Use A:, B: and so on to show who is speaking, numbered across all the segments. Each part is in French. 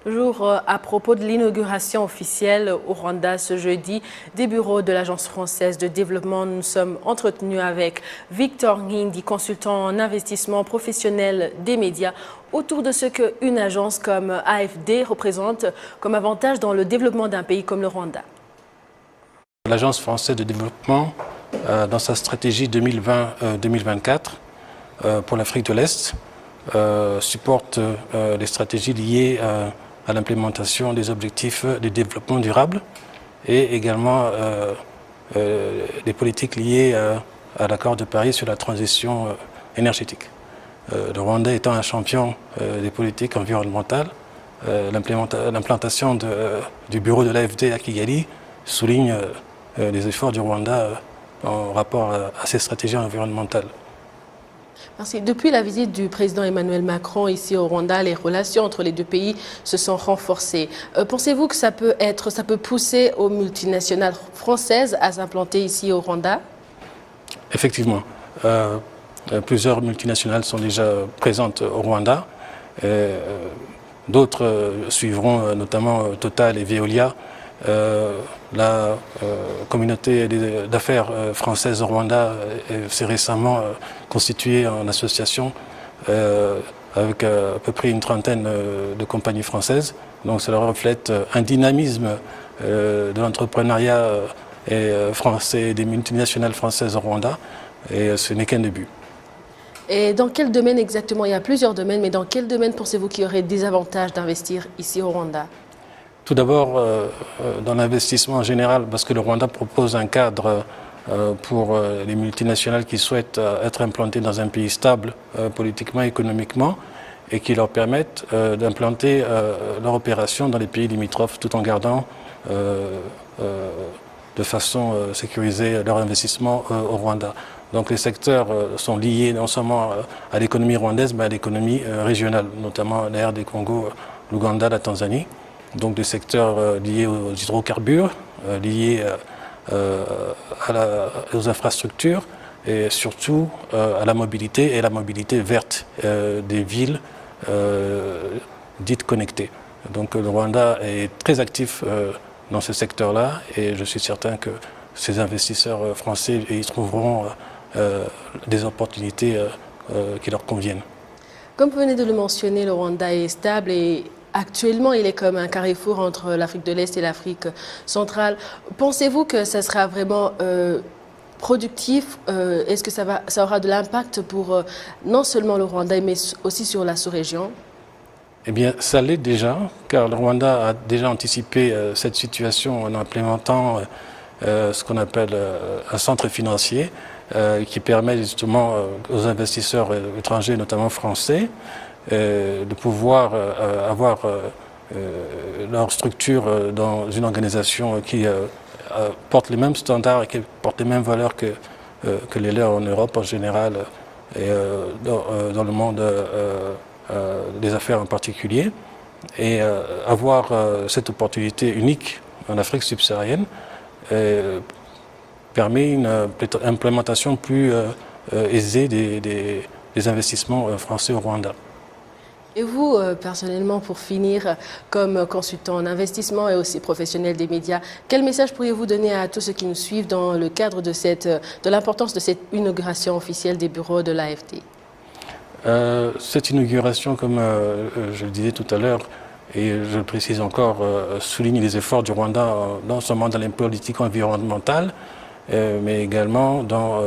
A: Toujours à propos de l'inauguration officielle au Rwanda ce jeudi des bureaux de l'Agence française de développement, nous sommes entretenus avec Victor Ngindi, consultant en investissement professionnel des médias, autour de ce qu'une agence comme AFD représente comme avantage dans le développement d'un pays comme le Rwanda.
B: L'Agence française de développement, dans sa stratégie 2020-2024 pour l'Afrique de l'Est, supporte les stratégies liées à l'implémentation des objectifs de développement durable et également des politiques liées à l'accord de Paris sur la transition énergétique. Le Rwanda étant un champion des politiques environnementales, l'implantation du bureau de l'AFD à Kigali souligne les efforts du Rwanda en rapport à ces stratégies environnementales.
A: Merci. Depuis la visite du président Emmanuel Macron ici au Rwanda, les relations entre les deux pays se sont renforcées. Pensez-vous que ça peut pousser aux multinationales françaises à s'implanter ici au Rwanda?
B: Effectivement. Plusieurs multinationales sont déjà présentes au Rwanda. D'autres suivront, notamment Total et Veolia. La communauté d'affaires française au Rwanda s'est récemment constituée en association avec à peu près une trentaine de compagnies françaises. Donc cela reflète un dynamisme de l'entrepreneuriat français et des multinationales françaises au Rwanda, et ce n'est qu'un début.
A: Et dans quel domaine exactement? Il y a plusieurs domaines, mais dans quel domaine pensez-vous qu'il y aurait des avantages d'investir ici au Rwanda?
B: Tout d'abord, dans l'investissement en général, parce que le Rwanda propose un cadre pour les multinationales qui souhaitent être implantées dans un pays stable politiquement et économiquement, et qui leur permettent d'implanter leur opération dans les pays limitrophes tout en gardant de façon sécurisée leur investissement au Rwanda. Donc les secteurs sont liés non seulement à l'économie rwandaise, mais à l'économie régionale, notamment la RD Congo, l'Ouganda, la Tanzanie. Donc des secteurs liés aux hydrocarbures, liés aux infrastructures et surtout à la mobilité et la mobilité verte des villes dites connectées. Donc le Rwanda est très actif dans ce secteur-là, et je suis certain que ces investisseurs français y trouveront des opportunités qui leur conviennent.
A: Comme vous venez de le mentionner, le Rwanda est stable et actuellement, il est comme un carrefour entre l'Afrique de l'Est et l'Afrique centrale. Pensez-vous que ça sera vraiment productif? Est-ce que ça aura de l'impact pour non seulement le Rwanda, mais aussi sur la sous-région?
B: Eh bien, ça l'est déjà, car le Rwanda a déjà anticipé cette situation en implémentant ce qu'on appelle un centre financier qui permet justement aux investisseurs étrangers, notamment français, de pouvoir avoir leur structure dans une organisation qui porte les mêmes standards et qui porte les mêmes valeurs que les leurs en Europe en général et dans le monde des affaires en particulier, et avoir cette opportunité unique en Afrique subsaharienne permet une implémentation plus aisée des investissements français au Rwanda.
A: Et vous, personnellement, pour finir, comme consultant en investissement et aussi professionnel des médias, quel message pourriez-vous donner à tous ceux qui nous suivent dans le cadre de l'importance de cette inauguration officielle des bureaux de l'AFD?
B: Cette inauguration, comme je le disais tout à l'heure, et je le précise encore, souligne les efforts du Rwanda, non seulement dans les politiques environnementales, mais également dans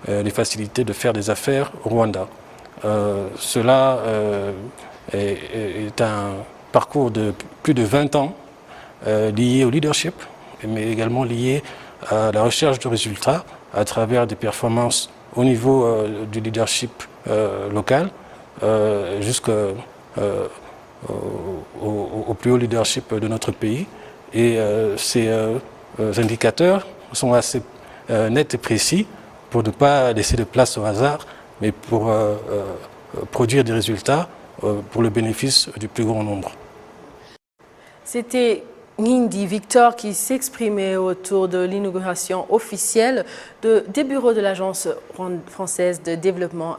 B: les facilités de faire des affaires au Rwanda. Cela est un parcours de plus de 20 ans lié au leadership, mais également lié à la recherche de résultats à travers des performances au niveau du leadership local jusqu'au plus haut leadership de notre pays. Et ces indicateurs sont assez nets et précis pour ne pas laisser de place au hasard, mais pour produire des résultats pour le bénéfice du plus grand nombre.
A: C'était Ngindi Victor qui s'exprimait autour de l'inauguration officielle des bureaux de l'Agence française de développement.